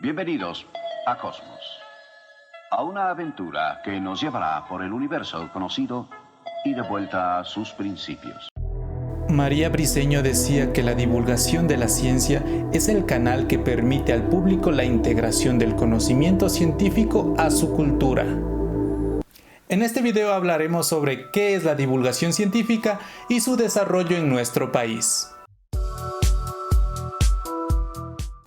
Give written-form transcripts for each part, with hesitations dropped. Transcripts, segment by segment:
Bienvenidos a Cosmos, a una aventura que nos llevará por el universo conocido y de vuelta a sus principios. María Briceño decía que la divulgación de la ciencia es el canal que permite al público la integración del conocimiento científico a su cultura. En este video hablaremos sobre qué es la divulgación científica y su desarrollo en nuestro país.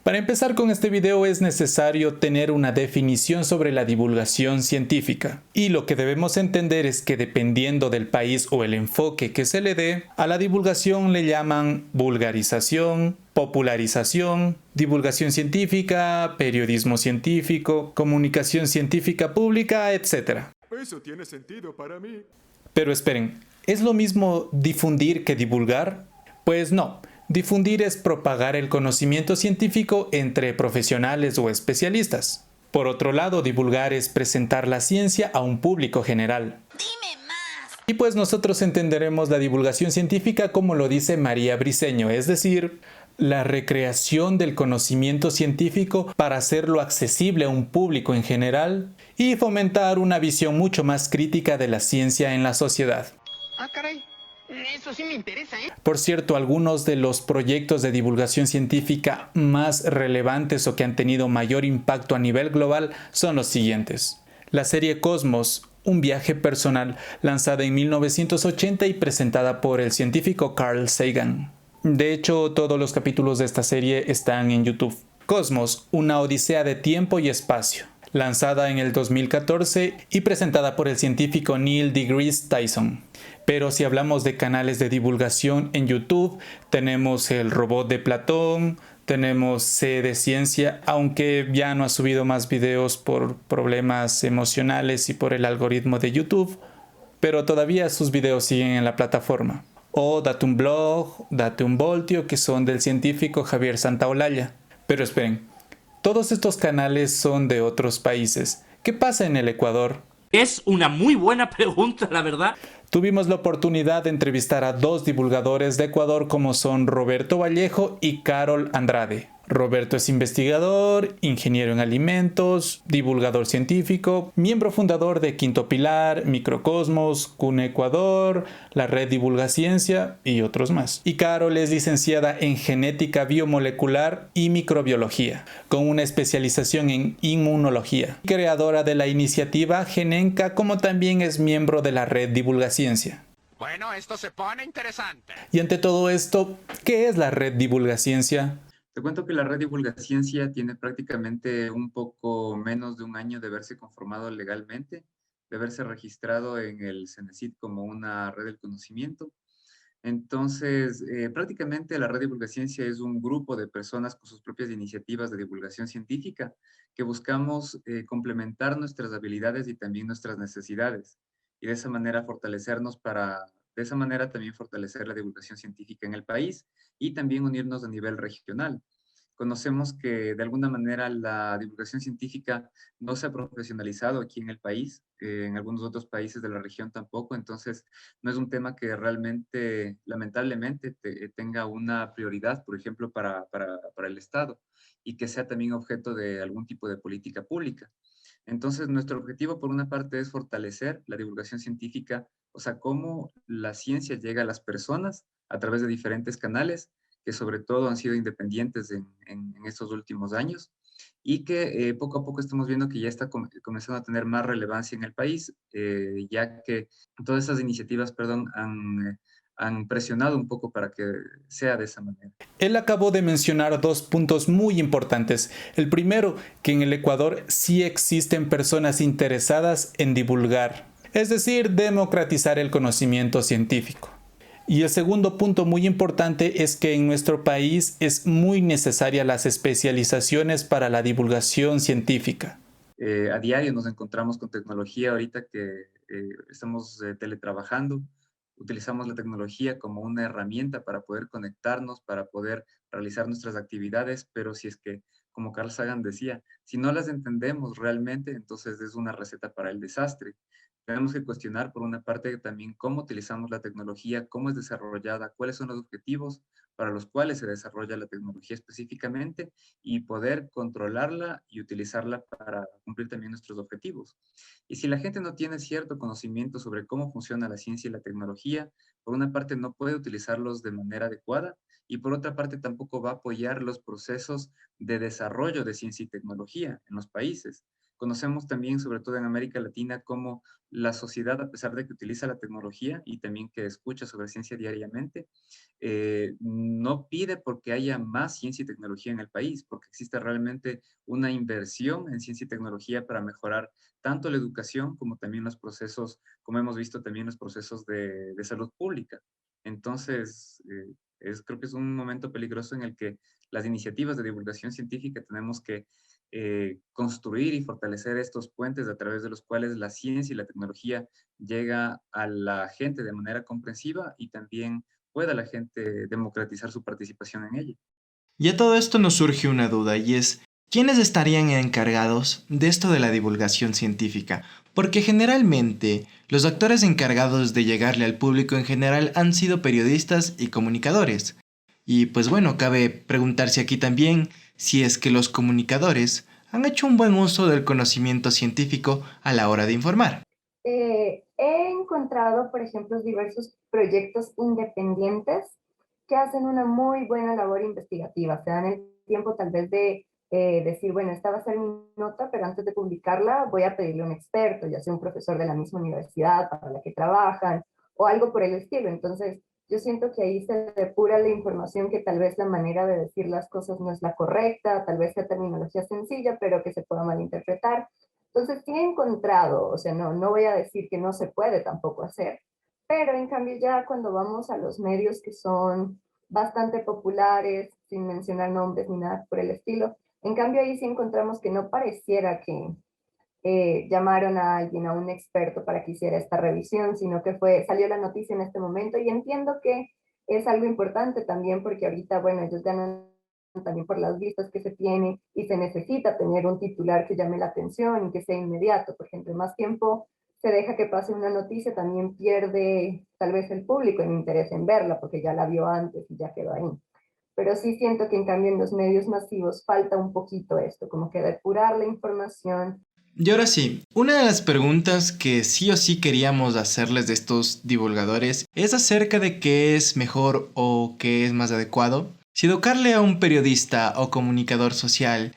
Para empezar con este video es necesario tener una definición sobre la divulgación científica. Y lo que debemos entender es que dependiendo del país o el enfoque que se le dé, a la divulgación le llaman vulgarización, popularización, divulgación científica, periodismo científico, comunicación científica pública, etc. Eso tiene sentido para mí. Pero esperen, ¿es lo mismo difundir que divulgar? Pues no. Difundir es propagar el conocimiento científico entre profesionales o especialistas. Por otro lado, divulgar es presentar la ciencia a un público general. ¡Dime más! Y pues nosotros entenderemos la divulgación científica como lo dice María Briceño, es decir, la recreación del conocimiento científico para hacerlo accesible a un público en general y fomentar una visión mucho más crítica de la ciencia en la sociedad. Ah, caray. Eso sí me interesa, ¿eh? Por cierto, algunos de los proyectos de divulgación científica más relevantes o que han tenido mayor impacto a nivel global son los siguientes. La serie Cosmos, un viaje personal, lanzada en 1980 y presentada por el científico Carl Sagan. De hecho, todos los capítulos de esta serie están en YouTube. Cosmos, una odisea de tiempo y espacio, lanzada en el 2014 y presentada por el científico Neil deGrasse Tyson. Pero si hablamos de canales de divulgación en YouTube, tenemos el robot de Platón, tenemos C de Ciencia, aunque ya no ha subido más videos por problemas emocionales y por el algoritmo de YouTube, pero todavía sus videos siguen en la plataforma. O Date un Blog, Date un Voltio, que son del científico Javier Santaolalla. Pero esperen, todos estos canales son de otros países. ¿Qué pasa en el Ecuador? Es una muy buena pregunta, la verdad. Tuvimos la oportunidad de entrevistar a dos divulgadores de Ecuador como son Roberto Vallejo y Carol Andrade. Roberto es investigador, ingeniero en alimentos, divulgador científico, miembro fundador de Quinto Pilar, Microcosmos, CUNE Ecuador, la Red Divulga Ciencia y otros más. Y Carol es licenciada en genética biomolecular y microbiología, con una especialización en inmunología, creadora de la iniciativa Genenca, como también es miembro de la Red Divulga Ciencia. Bueno, esto se pone interesante. Y ante todo esto, ¿qué es la Red Divulga Ciencia? Te cuento que la Red Divulga Ciencia tiene prácticamente un poco menos de un año de haberse conformado legalmente, de haberse registrado en el CENESID como una red del conocimiento. Entonces, prácticamente la Red Divulga Ciencia es un grupo de personas con sus propias iniciativas de divulgación científica que buscamos complementar nuestras habilidades y también nuestras necesidades y de esa manera fortalecernos de esa manera también fortalecer la divulgación científica en el país y también unirnos a nivel regional. Conocemos que de alguna manera la divulgación científica no se ha profesionalizado aquí en el país, en algunos otros países de la región tampoco, entonces no es un tema que realmente, lamentablemente, tenga una prioridad, por ejemplo, para el Estado y que sea también objeto de algún tipo de política pública. Entonces, nuestro objetivo, por una parte, es fortalecer la divulgación científica, o sea, cómo la ciencia llega a las personas a través de diferentes canales, que sobre todo han sido independientes en estos últimos años, y que poco a poco estamos viendo que ya está comenzando a tener más relevancia en el país, ya que todas esas iniciativas, perdón, han presionado un poco para que sea de esa manera. Él acabó de mencionar dos puntos muy importantes. El primero, que en el Ecuador sí existen personas interesadas en divulgar, es decir, democratizar el conocimiento científico. Y el segundo punto muy importante es que en nuestro país es muy necesaria las especializaciones para la divulgación científica. A diario nos encontramos con tecnología ahorita que estamos teletrabajando. Utilizamos la tecnología como una herramienta para poder conectarnos, para poder realizar nuestras actividades, pero si es que, como Carl Sagan decía, si no las entendemos realmente, entonces es una receta para el desastre. Tenemos que cuestionar, por una parte, también cómo utilizamos la tecnología, cómo es desarrollada, cuáles son los objetivos para los cuales se desarrolla la tecnología específicamente y poder controlarla y utilizarla para cumplir también nuestros objetivos. Y si la gente no tiene cierto conocimiento sobre cómo funciona la ciencia y la tecnología, por una parte no puede utilizarlos de manera adecuada y por otra parte tampoco va a apoyar los procesos de desarrollo de ciencia y tecnología en los países. Conocemos también, sobre todo en América Latina, cómo la sociedad, a pesar de que utiliza la tecnología y también que escucha sobre ciencia diariamente, no pide porque haya más ciencia y tecnología en el país, porque existe realmente una inversión en ciencia y tecnología para mejorar tanto la educación como también los procesos, como hemos visto también los procesos de salud pública. Entonces, creo que es un momento peligroso en el que las iniciativas de divulgación científica tenemos que construir y fortalecer estos puentes a través de los cuales la ciencia y la tecnología llega a la gente de manera comprensiva y también pueda la gente democratizar su participación en ella. Y a todo esto nos surge una duda y es, ¿quiénes estarían encargados de esto de la divulgación científica? Porque generalmente los actores encargados de llegarle al público en general han sido periodistas y comunicadores. Y pues bueno, cabe preguntarse aquí también si es que los comunicadores han hecho un buen uso del conocimiento científico a la hora de informar. He encontrado, por ejemplo, diversos proyectos independientes que hacen una muy buena labor investigativa. Se dan el tiempo tal vez de decir, bueno, esta va a ser mi nota, pero antes de publicarla voy a pedirle a un experto, ya sea un profesor de la misma universidad para la que trabajan o algo por el estilo. Entonces, yo siento que ahí se depura la información, que tal vez la manera de decir las cosas no es la correcta, tal vez sea terminología sencilla, pero que se pueda malinterpretar. Entonces sí he encontrado, o sea, no voy a decir que no se puede tampoco hacer, pero en cambio ya cuando vamos a los medios que son bastante populares, sin mencionar nombres ni nada por el estilo, en cambio ahí sí encontramos que no pareciera que llamaron a alguien, a un experto para que hiciera esta revisión, sino que salió la noticia en este momento y entiendo que es algo importante también porque ahorita, bueno, ellos ganan también por las vistas que se tiene y se necesita tener un titular que llame la atención y que sea inmediato, porque entre más tiempo se deja que pase una noticia, también pierde tal vez el público el interés en verla, porque ya la vio antes y ya quedó ahí. Pero sí siento que en cambio en los medios masivos falta un poquito esto, como que depurar la información. Y ahora sí, una de las preguntas que sí o sí queríamos hacerles de estos divulgadores es acerca de qué es mejor o qué es más adecuado. Si educarle a un periodista o comunicador social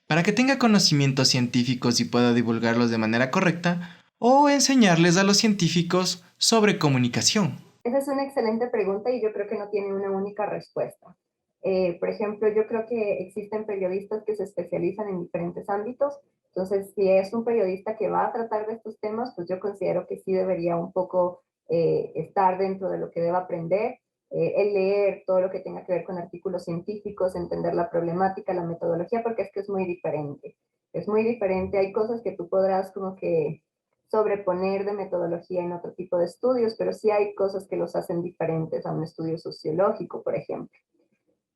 para que tenga conocimientos científicos y pueda divulgarlos de manera correcta, o enseñarles a los científicos sobre comunicación. Esa es una excelente pregunta y yo creo que no tiene una única respuesta. Por ejemplo, yo creo que existen periodistas que se especializan en diferentes ámbitos. Entonces, si es un periodista que va a tratar de estos temas, pues yo considero que sí debería un poco estar dentro de lo que deba aprender, el leer todo lo que tenga que ver con artículos científicos, entender la problemática, la metodología, porque es que es muy diferente. Es muy diferente. Hay cosas que tú podrás como que sobreponer de metodología en otro tipo de estudios, pero sí hay cosas que los hacen diferentes a un estudio sociológico, por ejemplo.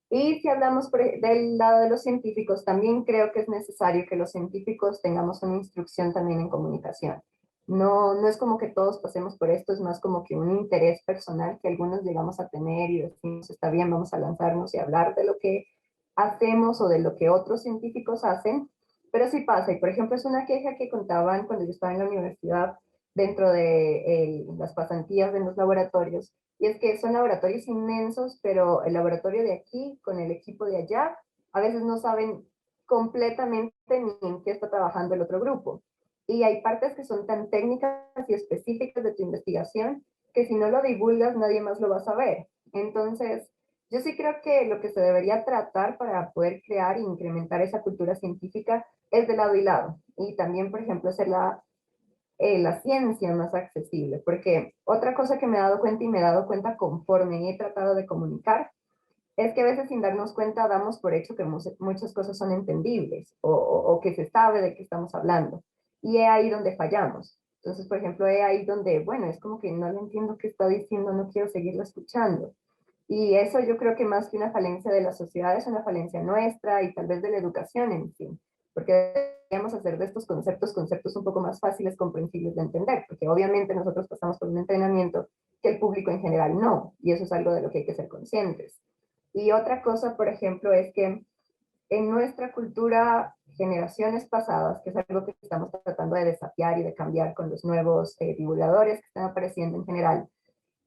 Y si hablamos del lado de los científicos, también creo que es necesario que los científicos tengamos una instrucción también en comunicación. No es como que todos pasemos por esto, es más como que un interés personal que algunos llegamos a tener y decimos, está bien, vamos a lanzarnos y hablar de lo que hacemos o de lo que otros científicos hacen, pero sí pasa. Y por ejemplo, es una queja que contaban cuando yo estaba en la universidad dentro de las pasantías en los laboratorios, y es que son laboratorios inmensos, pero el laboratorio de aquí con el equipo de allá, a veces no saben completamente ni en qué está trabajando el otro grupo. Y hay partes que son tan técnicas y específicas de tu investigación que si no lo divulgas nadie más lo va a saber. Entonces, yo sí creo que lo que se debería tratar para poder crear e incrementar esa cultura científica es de lado y lado. Y también, por ejemplo, hacer la ciencia más accesible, porque otra cosa que me he dado cuenta y me he dado cuenta conforme he tratado de comunicar, es que a veces sin darnos cuenta damos por hecho que muchas cosas son entendibles o que se sabe de qué estamos hablando. Y es ahí donde fallamos. Entonces, por ejemplo, es ahí donde, bueno, es como que no le entiendo qué está diciendo, no quiero seguirlo escuchando. Y eso yo creo que más que una falencia de la sociedad es una falencia nuestra y tal vez de la educación en sí. porque deberíamos hacer de estos conceptos un poco más fáciles, comprensibles de entender, porque obviamente nosotros pasamos por un entrenamiento que el público en general no, y eso es algo de lo que hay que ser conscientes. Y otra cosa, por ejemplo, es que en nuestra cultura, generaciones pasadas, que es algo que estamos tratando de desafiar y de cambiar con los nuevos divulgadores que están apareciendo en general,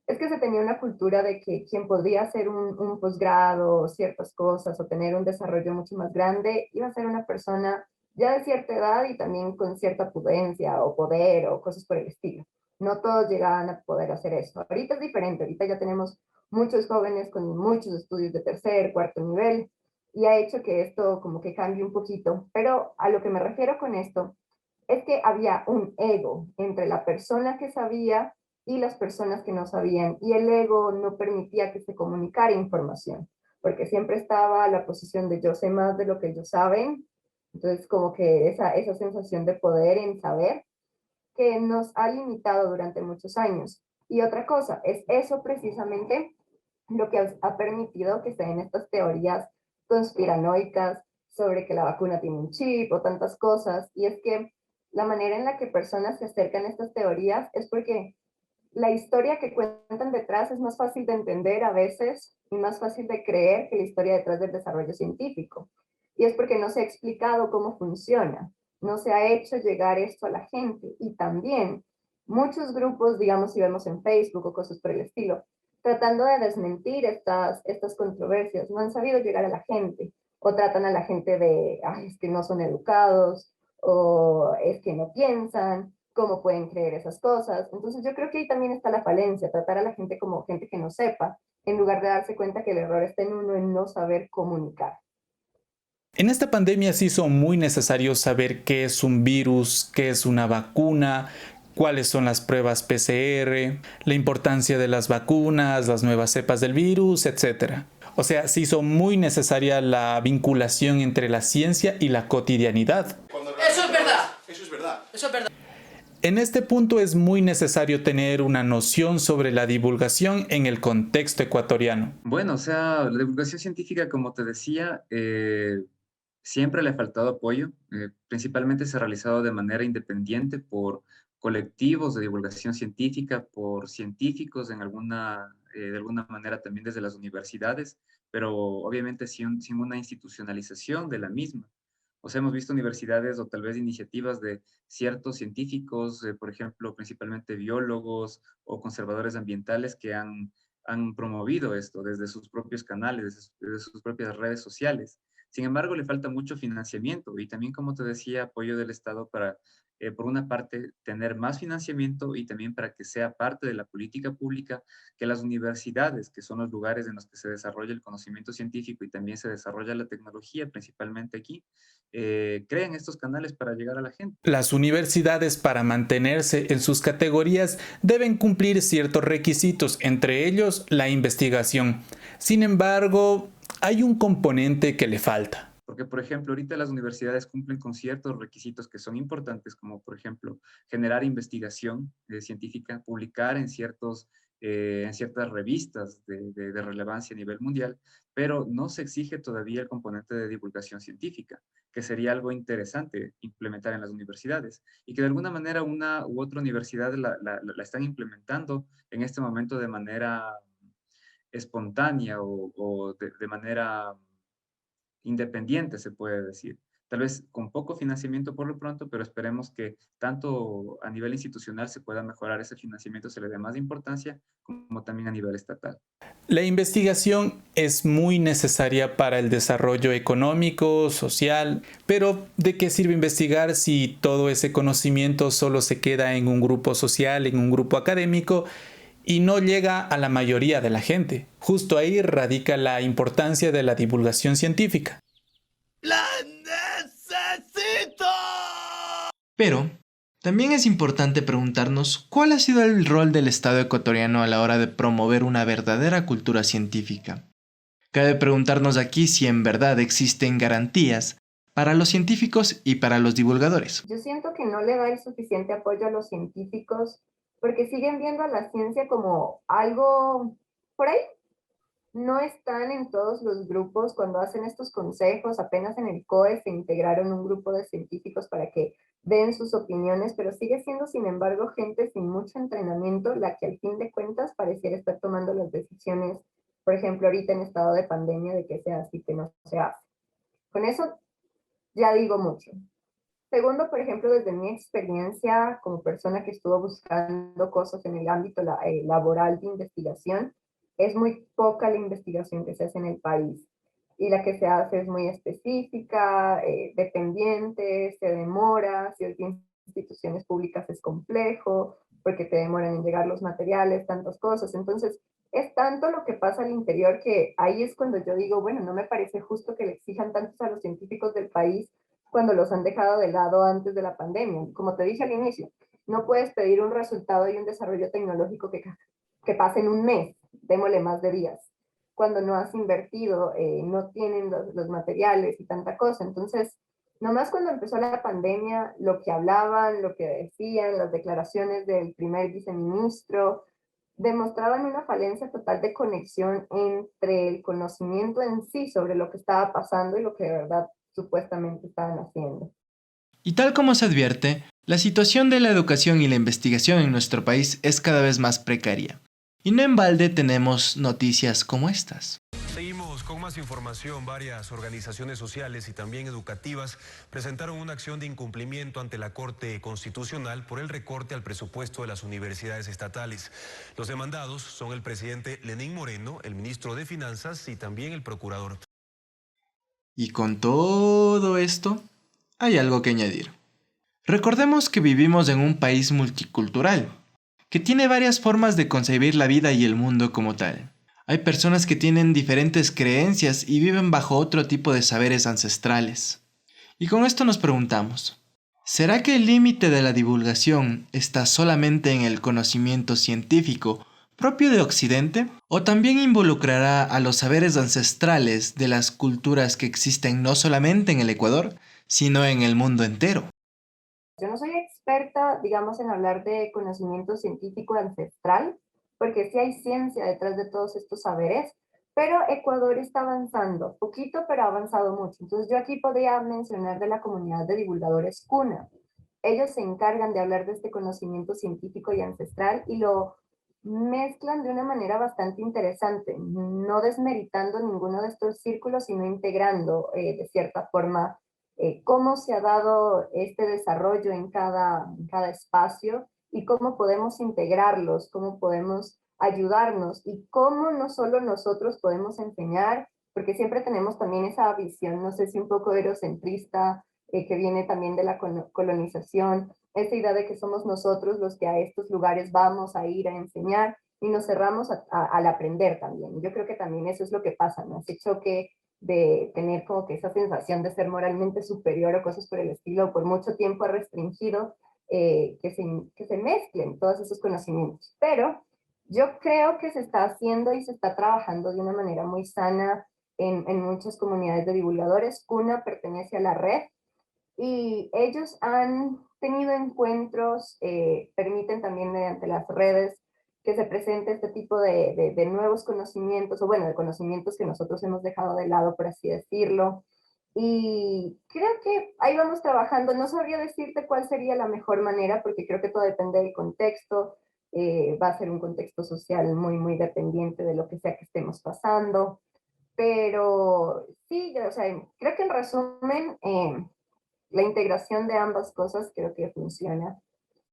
es que se tenía una cultura de que quien podría hacer un posgrado o ciertas cosas o tener un desarrollo mucho más grande iba a ser una persona ya de cierta edad y también con cierta pudencia o poder o cosas por el estilo. No todos llegaban a poder hacer eso. Ahorita es diferente, ahorita ya tenemos muchos jóvenes con muchos estudios de tercer, cuarto nivel y ha hecho que esto como que cambie un poquito. Pero a lo que me refiero con esto es que había un ego entre la persona que sabía y las personas que no sabían, y el ego no permitía que se comunicara información, porque siempre estaba la posición de yo sé más de lo que ellos saben, entonces como que esa sensación de poder en saber que nos ha limitado durante muchos años. Y otra cosa, es eso precisamente lo que ha permitido que se den estas teorías conspiranoicas sobre que la vacuna tiene un chip o tantas cosas, y es que la manera en la que personas se acercan a estas teorías es porque la historia que cuentan detrás es más fácil de entender a veces y más fácil de creer que la historia detrás del desarrollo científico. Y es porque no se ha explicado cómo funciona, no se ha hecho llegar esto a la gente. Y también muchos grupos, digamos, si vemos en Facebook o cosas por el estilo, tratando de desmentir estas controversias, no han sabido llegar a la gente o tratan a la gente de, ay, es que no son educados o es que no piensan, cómo pueden creer esas cosas. Entonces yo creo que ahí también está la falencia, tratar a la gente como gente que no sepa, en lugar de darse cuenta que el error está en uno en no saber comunicar. En esta pandemia se hizo muy necesario saber qué es un virus, qué es una vacuna, cuáles son las pruebas PCR, la importancia de las vacunas, las nuevas cepas del virus, etc. O sea, se hizo muy necesaria la vinculación entre la ciencia y la cotidianidad. Eso es verdad. Eso es verdad. Eso es verdad. En este punto es muy necesario tener una noción sobre la divulgación en el contexto ecuatoriano. Bueno, o sea, la divulgación científica, como te decía, siempre le ha faltado apoyo. Principalmente se ha realizado de manera independiente por colectivos de divulgación científica, por científicos de alguna manera también desde las universidades, pero obviamente sin una institucionalización de la misma. O sea, hemos visto universidades o tal vez iniciativas de ciertos científicos, por ejemplo, principalmente biólogos o conservadores ambientales que han promovido esto desde sus propios canales, desde sus propias redes sociales. Sin embargo, le falta mucho financiamiento y también, como te decía, apoyo del Estado para, por una parte, tener más financiamiento y también para que sea parte de la política pública que las universidades, que son los lugares en los que se desarrolla el conocimiento científico y también se desarrolla la tecnología, principalmente aquí, creen estos canales para llegar a la gente. Las universidades, para mantenerse en sus categorías, deben cumplir ciertos requisitos, entre ellos la investigación. Sin embargo, hay un componente que le falta. Porque, por ejemplo, ahorita las universidades cumplen con ciertos requisitos que son importantes, como, por ejemplo, generar investigación científica, publicar en ciertas revistas de relevancia a nivel mundial, pero no se exige todavía el componente de divulgación científica, que sería algo interesante implementar en las universidades y que de alguna manera una u otra universidad la están implementando en este momento de manera espontánea o de manera independiente, se puede decir. Tal vez con poco financiamiento por lo pronto, pero esperemos que tanto a nivel institucional se pueda mejorar ese financiamiento, se le dé más importancia, como también a nivel estatal. La investigación es muy necesaria para el desarrollo económico, social, pero ¿de qué sirve investigar si todo ese conocimiento solo se queda en un grupo social, en un grupo académico y no llega a la mayoría de la gente? Justo ahí radica la importancia de la divulgación científica. ¡La necesito! Pero también es importante preguntarnos cuál ha sido el rol del Estado ecuatoriano a la hora de promover una verdadera cultura científica. Cabe preguntarnos aquí si en verdad existen garantías para los científicos y para los divulgadores. Yo siento que no le da el suficiente apoyo a los científicos porque siguen viendo a la ciencia como algo por ahí, no están en todos los grupos. Cuando hacen estos consejos, apenas en el COE se integraron un grupo de científicos para que den sus opiniones, pero sigue siendo, sin embargo, gente sin mucho entrenamiento la que al fin de cuentas pareciera estar tomando las decisiones, por ejemplo, ahorita en estado de pandemia, de que sea así, que no se hace. Con eso ya digo mucho. Segundo, por ejemplo, desde mi experiencia como persona que estuvo buscando cosas en el ámbito laboral de investigación, es muy poca la investigación que se hace en el país. Y la que se hace es muy específica, dependiente, se demora, si es de instituciones públicas es complejo, porque te demoran en llegar los materiales, tantas cosas. Entonces, es tanto lo que pasa al interior que ahí es cuando yo digo, bueno, no me parece justo que le exijan tantos a los científicos del país cuando los han dejado de lado antes de la pandemia. Como te dije al inicio, no puedes pedir un resultado y un desarrollo tecnológico que pase en un mes, démosle más de días. Cuando no has invertido, no tienen los materiales y tanta cosa. Entonces, nomás cuando empezó la pandemia, lo que hablaban, lo que decían, las declaraciones del primer viceministro, demostraban una falencia total de conexión entre el conocimiento en sí sobre lo que estaba pasando y lo que de verdad supuestamente estaban haciendo. Y tal como se advierte, la situación de la educación y la investigación en nuestro país es cada vez más precaria. Y no en balde tenemos noticias como estas. Seguimos con más información. Varias organizaciones sociales y también educativas presentaron una acción de incumplimiento ante la Corte Constitucional por el recorte al presupuesto de las universidades estatales. Los demandados son el presidente Lenín Moreno, el ministro de Finanzas y también el procurador. Y con todo esto, hay algo que añadir. Recordemos que vivimos en un país multicultural, que tiene varias formas de concebir la vida y el mundo como tal. Hay personas que tienen diferentes creencias y viven bajo otro tipo de saberes ancestrales. Y con esto nos preguntamos, ¿será que el límite de la divulgación está solamente en el conocimiento científico propio de Occidente? ¿O también involucrará a los saberes ancestrales de las culturas que existen no solamente en el Ecuador, sino en el mundo entero? Yo no soy experta, digamos, en hablar de conocimiento científico ancestral, porque sí hay ciencia detrás de todos estos saberes, pero Ecuador está avanzando, poquito, pero ha avanzado mucho. Entonces yo aquí podría mencionar de la comunidad de divulgadores CUNA. Ellos se encargan de hablar de este conocimiento científico y ancestral y lo mezclan de una manera bastante interesante, no desmeritando ninguno de estos círculos, sino integrando de cierta forma cómo se ha dado este desarrollo en cada espacio y cómo podemos integrarlos, cómo podemos ayudarnos y cómo no solo nosotros podemos enseñar, porque siempre tenemos también esa visión, no sé si un poco eurocentrista, que viene también de la colonización, esta idea de que somos nosotros los que a estos lugares vamos a ir a enseñar y nos cerramos al aprender también. Yo creo que también eso es lo que pasa, ¿no? Ese choque de tener como que esa sensación de ser moralmente superior o cosas por el estilo, por mucho tiempo ha restringido que se mezclen todos esos conocimientos. Pero yo creo que se está haciendo y se está trabajando de una manera muy sana en muchas comunidades de divulgadores. CUNA pertenece a la red y ellos han tenido encuentros, permiten también mediante las redes que se presente este tipo de nuevos conocimientos, o bueno, de conocimientos que nosotros hemos dejado de lado, por así decirlo. Y creo que ahí vamos trabajando. No sabría decirte cuál sería la mejor manera, porque creo que todo depende del contexto. Va a ser un contexto social muy, muy dependiente de lo que sea que estemos pasando. Pero sí, o sea, creo que en resumen, la integración de ambas cosas creo que funciona.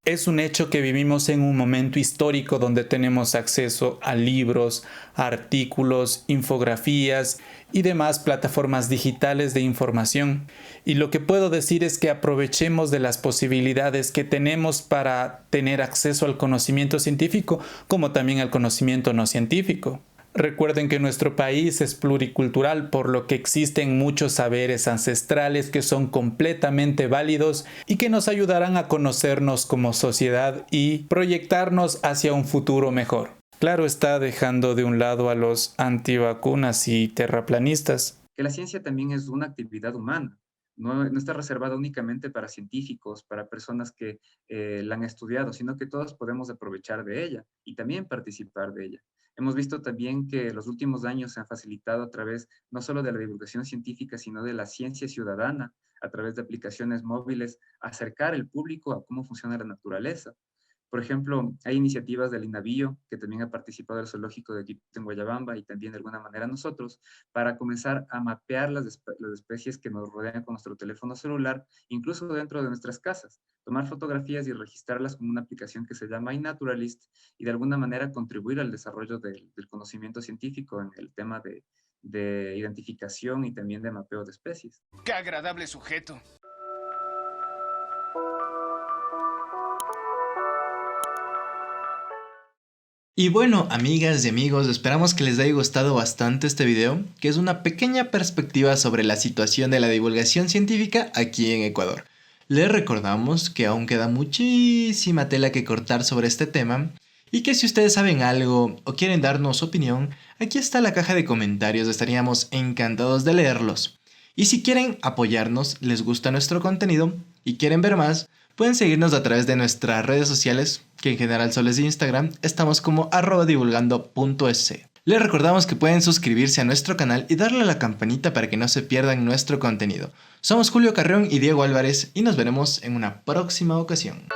Es un hecho que vivimos en un momento histórico donde tenemos acceso a libros, artículos, infografías y demás plataformas digitales de información. Y lo que puedo decir es que aprovechemos de las posibilidades que tenemos para tener acceso al conocimiento científico, como también al conocimiento no científico. Recuerden que nuestro país es pluricultural, por lo que existen muchos saberes ancestrales que son completamente válidos y que nos ayudarán a conocernos como sociedad y proyectarnos hacia un futuro mejor. Claro está, dejando de un lado a los antivacunas y terraplanistas. Que la ciencia también es una actividad humana. No está reservada únicamente para científicos, para personas que la han estudiado, sino que todos podemos aprovechar de ella y también participar de ella. Hemos visto también que los últimos años se han facilitado a través no solo de la divulgación científica, sino de la ciencia ciudadana, a través de aplicaciones móviles, acercar el público a cómo funciona la naturaleza. Por ejemplo, hay iniciativas del INAVIO, que también ha participado del zoológico de Quito en Guayabamba y también de alguna manera nosotros, para comenzar a mapear las especies que nos rodean con nuestro teléfono celular, incluso dentro de nuestras casas, tomar fotografías y registrarlas con una aplicación que se llama iNaturalist y de alguna manera contribuir al desarrollo del conocimiento científico en el tema de identificación y también de mapeo de especies. ¡Qué agradable sujeto! Y bueno, amigas y amigos, esperamos que les haya gustado bastante este video, que es una pequeña perspectiva sobre la situación de la divulgación científica aquí en Ecuador. Les recordamos que aún queda muchísima tela que cortar sobre este tema, y que si ustedes saben algo o quieren darnos su opinión, aquí está la caja de comentarios, estaríamos encantados de leerlos. Y si quieren apoyarnos, les gusta nuestro contenido y quieren ver más, pueden seguirnos a través de nuestras redes sociales, que en general solo es Instagram, estamos como @divulgando.es. Les recordamos que pueden suscribirse a nuestro canal y darle a la campanita para que no se pierdan nuestro contenido. Somos Julio Carrión y Diego Álvarez y nos veremos en una próxima ocasión.